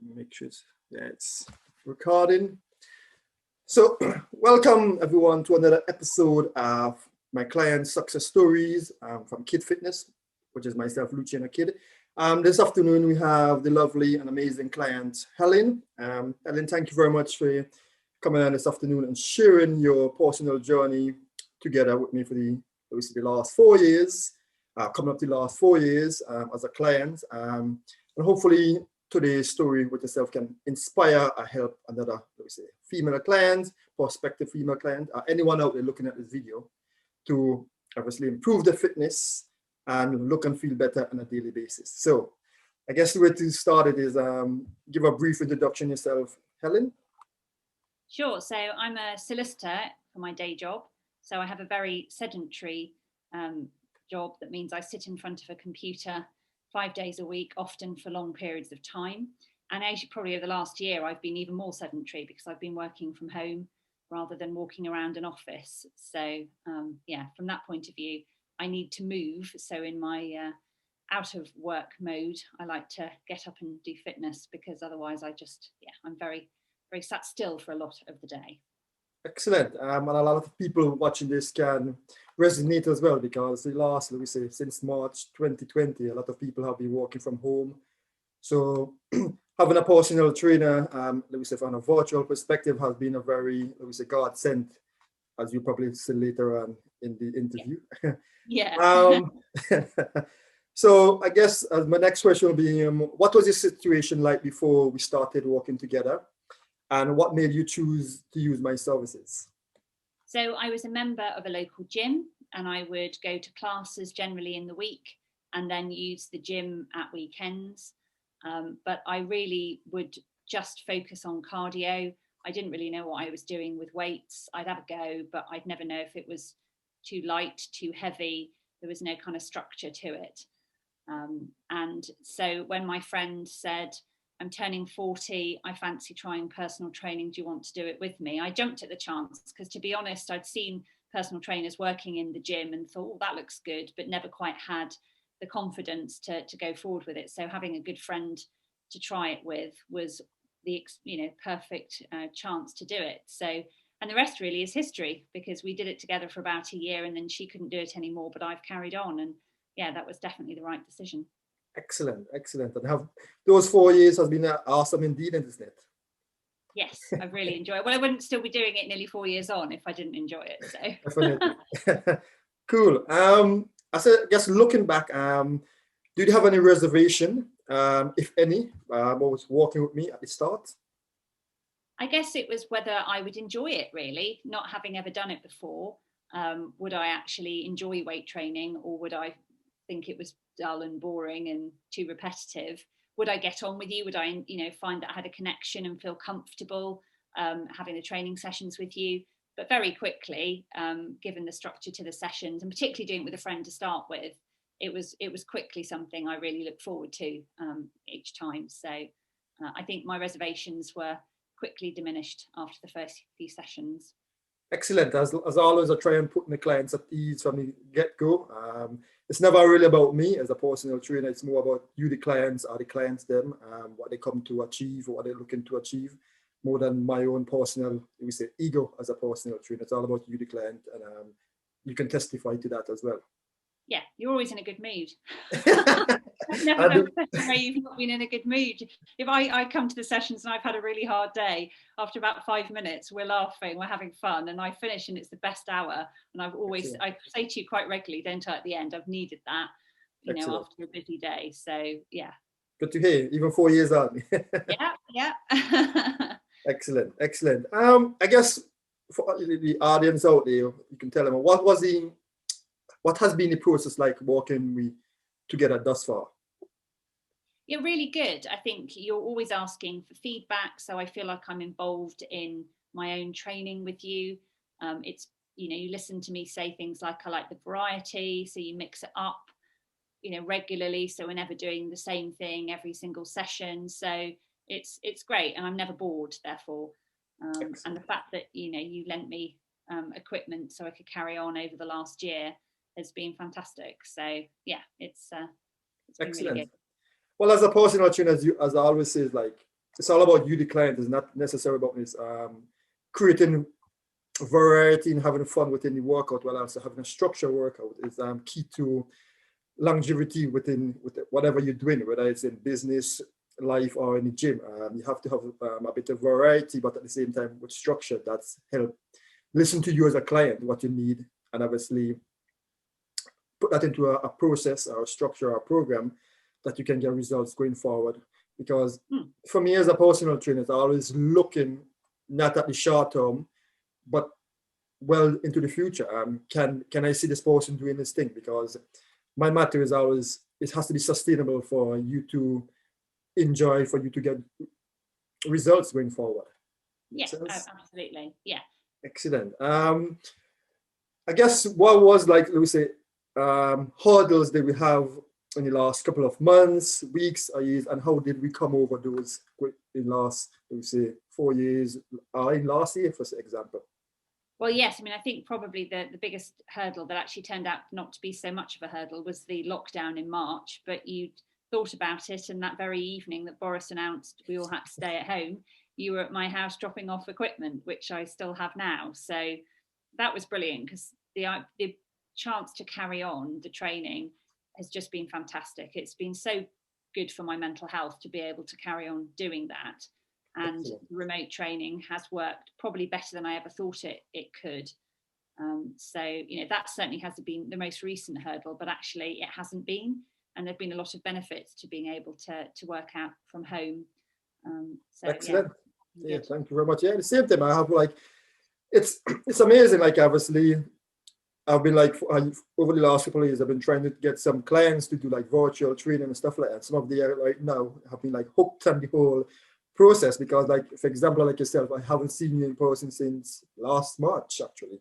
Make sure it's recording. So welcome everyone to another episode of my client success stories from Kid Fitness, which is myself, Lucian, a kid. This afternoon we have the lovely and amazing client Helen. Helen, thank you very much for coming on this afternoon and sharing your personal journey together with me for the last 4 years, coming up to the last 4 years as a client, and hopefully today's story with yourself can inspire or help another, female client, prospective female client, or anyone out there looking at this video to obviously improve their fitness and look and feel better on a daily basis. So I guess the way to start it is give a brief introduction yourself, Helen. Sure. So I'm a solicitor for my day job. So I have a very sedentary job. That means I sit in front of a computer 5 days a week, often for long periods of time. And actually, probably over the last year, I've been even more sedentary because I've been working from home rather than walking around an office. So yeah, from that point of view, I need to move. So in my out of work mode, I like to get up and do fitness because otherwise I'm very, very sat still for a lot of the day. Excellent. And a lot of people watching this can resonate as well, because the last, since March 2020, a lot of people have been working from home. So having a personal trainer, from a virtual perspective, has been a very, godsend, as you probably see later on in the interview. Yeah. So I guess my next question will be, what was your situation like before we started working together? And what made you choose to use my services? So I was a member of a local gym, and I would go to classes generally in the week and then use the gym at weekends. But I really would just focus on cardio. I didn't really know what I was doing with weights. I'd have a go, but I'd never know if it was too light, too heavy. There was no kind of structure to it. And so when my friend said, I'm turning 40, I fancy trying personal training, do you want to do it with me? I jumped at the chance because, to be honest, I'd seen personal trainers working in the gym and thought, oh, that looks good, but never quite had the confidence to go forward with it. So having a good friend to try it with was the perfect chance to do it. So, and the rest really is history, because we did it together for about a year and then she couldn't do it anymore, but I've carried on, and yeah, that was definitely the right decision. Excellent. And have those 4 years has been awesome indeed, isn't it? Yes, I've really enjoyed it. Well, I wouldn't still be doing it nearly 4 years on if I didn't enjoy it. So definitely. Cool. I guess looking back, did you have any reservation, if any, what was working with me at the start? I guess it was whether I would enjoy it, really, not having ever done it before. Would I actually enjoy weight training, or would I think it was dull and boring and too repetitive? Would I get on with you? Would I, find that I had a connection and feel comfortable having the training sessions with you? But very quickly, given the structure to the sessions, and particularly doing it with a friend to start with, it was quickly something I really look forward to each time. So I think my reservations were quickly diminished after the first few sessions. Excellent. As always, I try and put my clients at ease from the get-go. It's never really about me as a personal trainer. It's more about you, the clients, or the clients them, what they come to achieve, what they're looking to achieve, more than my own personal, ego as a personal trainer. It's all about you, the client, and you can testify to that as well. Yeah, you're always in a good mood. I've never done a session where you've not been in a good mood. If I come to the sessions and I've had a really hard day, after about 5 minutes, we're laughing, we're having fun, and I finish and it's the best hour. And I say to you quite regularly, don't I, at the end, I've needed that, after a busy day. So, yeah. Good to hear, even 4 years on. Yeah. Excellent. I guess for the audience out there, you can tell them, what has been the process like working together thus far? Yeah, really good. I think you're always asking for feedback, so I feel like I'm involved in my own training with you. It's, you listen to me say things like, I like the variety, so you mix it up, regularly, so we're never doing the same thing every single session. So it's great, and I'm never bored, therefore. And the fact that, you lent me equipment so I could carry on over the last year has been fantastic. So yeah, it's been excellent. Really good. Well, as a personal trainer, as I always say, like, it's all about you, the client. It's not necessarily about this creating variety and having fun within the workout, while also having a structured workout is key to longevity with whatever you're doing, whether it's in business, life, or in the gym. You have to have a bit of variety, but at the same time with structure that's help listen to you as a client, what you need, and obviously put that into a process or a structure or a program that you can get results going forward. Because for me as a personal trainer, it's always looking not at the short term, but well into the future. Can I see this person doing this thing? Because my matter is always, it has to be sustainable for you to enjoy, for you to get results going forward. Yes, absolutely. Yeah. Excellent. I guess what was, like, let me say, hurdles that we have in the last couple of months, weeks, or years, and how did we come over those in last, let me say, 4 years, in last year, for example? Well, yes, I mean, I think probably the biggest hurdle that actually turned out not to be so much of a hurdle was the lockdown in March, but you thought about it, and that very evening that Boris announced we all had to stay at home, you were at my house dropping off equipment, which I still have now. So that was brilliant, because the chance to carry on the training has just been fantastic. It's been so good for my mental health to be able to carry on doing that. And remote training has worked probably better than I ever thought it could. So, you know, that certainly has been the most recent hurdle, but actually it hasn't been. And there've been a lot of benefits to being able to work out from home. So, excellent. Yeah, thank you very much. Yeah, at the same time, I have like, it's amazing. Like, obviously, I've been like, over the last couple of years, I've been trying to get some clients to do like virtual training and stuff like that. Some of them right now have been like hooked on the whole process, because, like, for example, like yourself, I haven't seen you in person since last March, actually.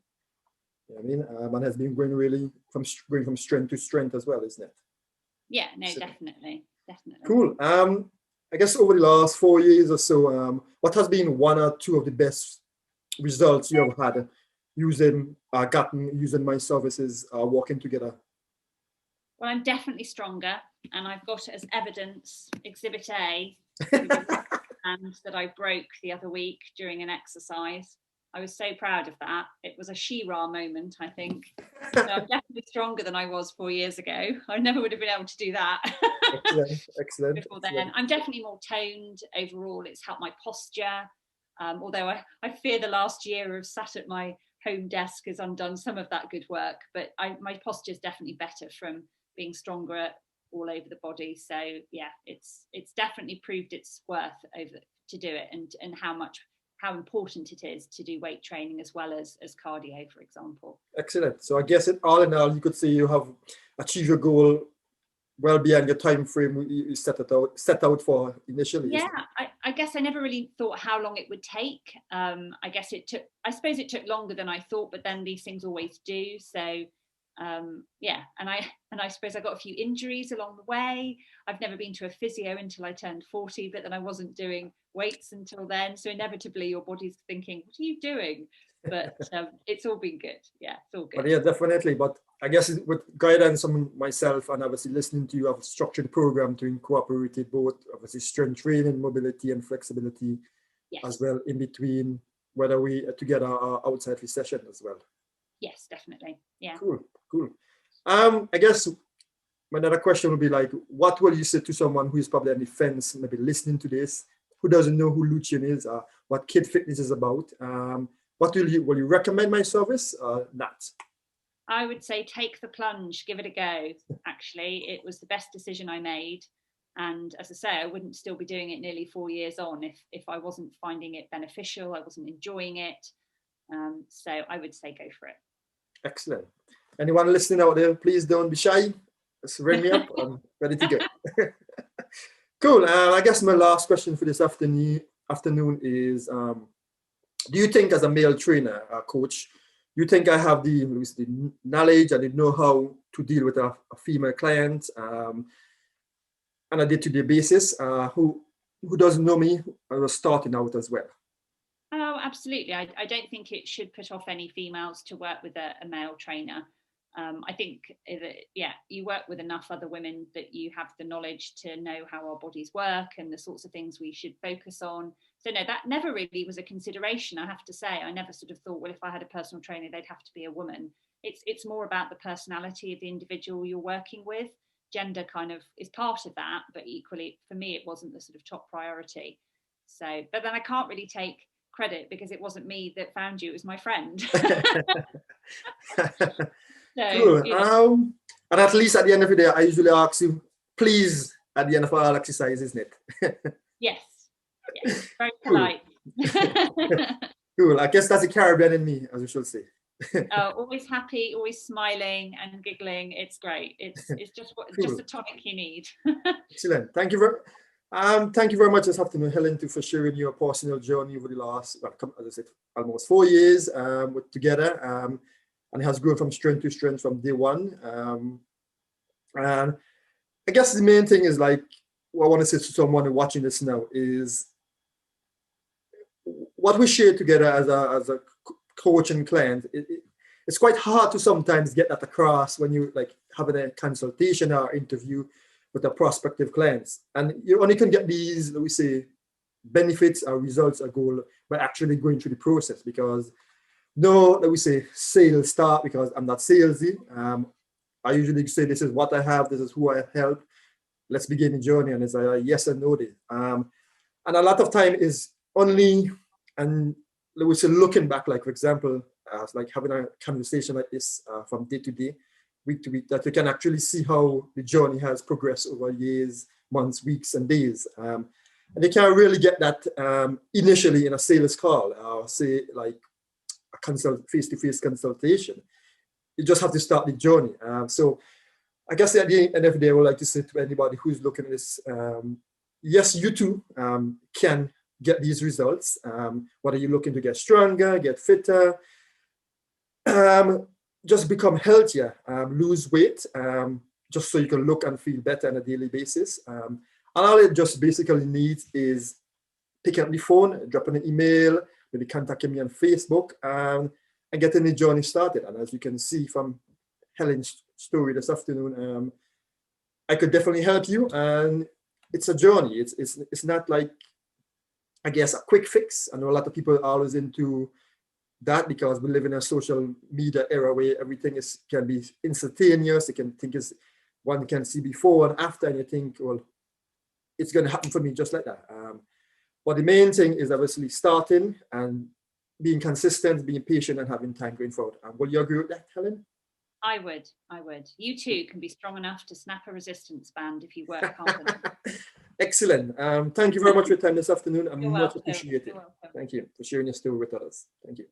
You know what I mean? And has been going really from strength to strength as well, isn't it? Yeah, no, so, definitely. Cool. I guess over the last 4 years or so, what has been one or two of the best results you have had using my services, working together? Well, I'm definitely stronger, and I've got as evidence Exhibit A. And that I broke the other week during an exercise. I was so proud of that. It was a She-Ra moment, I think. So I'm definitely stronger than I was 4 years ago. I never would have been able to do that. Excellent. Before then, I'm definitely more toned overall. It's helped my posture. Although I fear the last year of sat at my home desk has undone some of that good work. But my posture is definitely better from being stronger all over the body. So yeah, it's definitely proved its worth to do it, and how important it is to do weight training as well as cardio, for example. Excellent. So I guess all in all, you could say you have achieved your goal well beyond your time frame you set out for initially. Yeah, I guess I never really thought how long it would take. I suppose it took longer than I thought, but then these things always do. So yeah, and I suppose I got a few injuries along the way. I've never been to a physio until I turned 40, but then I wasn't doing weights until then. So inevitably your body's thinking, what are you doing? But it's all been good. Yeah, it's all good. But yeah, definitely. But I guess with guidance from myself and obviously listening to you, have a structured program to incorporate both obviously strength training, mobility and flexibility, yes, as well in between, whether we together or outside the session as well. Yes, definitely. Yeah. Cool. I guess my another question would be like, what will you say to someone who is probably on the fence, maybe listening to this, who doesn't know who Lucian is or what Kid Fitness is about? What will you recommend my service or not? I would say take the plunge, give it a go. Actually, it was the best decision I made. And as I say, I wouldn't still be doing it nearly 4 years on if I wasn't finding it beneficial, I wasn't enjoying it. So I would say go for it. Excellent. Anyone listening out there, please don't be shy. Just ring me up. I'm ready to go. Cool. I guess my last question for this afternoon is, do you think as a male trainer, coach, you think I have the knowledge and the know-how to deal with a female client on a day-to-day basis who doesn't know me and was starting out as well? Oh, absolutely. I don't think it should put off any females to work with a male trainer. I think that, you work with enough other women that you have the knowledge to know how our bodies work and the sorts of things we should focus on. So no, that never really was a consideration, I have to say. I never sort of thought, well, if I had a personal trainer, they'd have to be a woman. It's more about the personality of the individual you're working with. Gender kind of is part of that, but equally for me, it wasn't the sort of top priority. So, but then I can't really take credit because it wasn't me that found you, it was my friend. So, cool. And at least at the end of the day, I usually ask you, please, at the end of all exercise, isn't it? Yes, very polite. Cool. I guess that's the Caribbean in me, as we should say. Oh, always happy, always smiling and giggling. It's great. It's just cool. just the tonic you need. Excellent. Thank you very much this afternoon, Helen, for sharing your personal journey over the last, as I said, almost 4 years together. And it has grown from strength to strength from day one. And I guess the main thing is, like, what I want to say to someone watching this now is what we share together as a coach and client. It's quite hard to sometimes get that across when you like having a consultation or interview with a prospective clients. And you only can get these, let me say, benefits or results or goal by actually going through the process, because no, let me say, sales start, because I'm not salesy. I usually say, this is what I have, this is who I help. Let's begin the journey, and it's a yes and no day. And a lot of time is only, and let me say, looking back, like for example, like having a conversation like this from day to day, week to week, that you can actually see how the journey has progressed over years, months, weeks, and days. And you can't really get that initially in a sales call, or say like a face-to-face consultation. You just have to start the journey. So I guess at the end of the day, I would like to say to anybody who's looking at this, yes, you too can get these results. Whether you're looking to get stronger, get fitter, just become healthier, lose weight, just so you can look and feel better on a daily basis. And all it just basically needs is picking up the phone, dropping an email, maybe contacting me on Facebook, and getting the journey started. And as you can see from Helen's story this afternoon, I could definitely help you. And it's a journey. It's not like, I guess, a quick fix. I know a lot of people are always into that because we live in a social media era where everything can be instantaneous. You can think one can see before and after, and you think, well, it's going to happen for me just like that. But the main thing is obviously starting and being consistent, being patient, and having time going forward. Will you agree with that, Helen? I would. You too can be strong enough to snap a resistance band if you work hard enough. Excellent. Thank you very much for your time this afternoon. I'm much appreciated. You're welcome. Thank you for sharing your story with us. Thank you.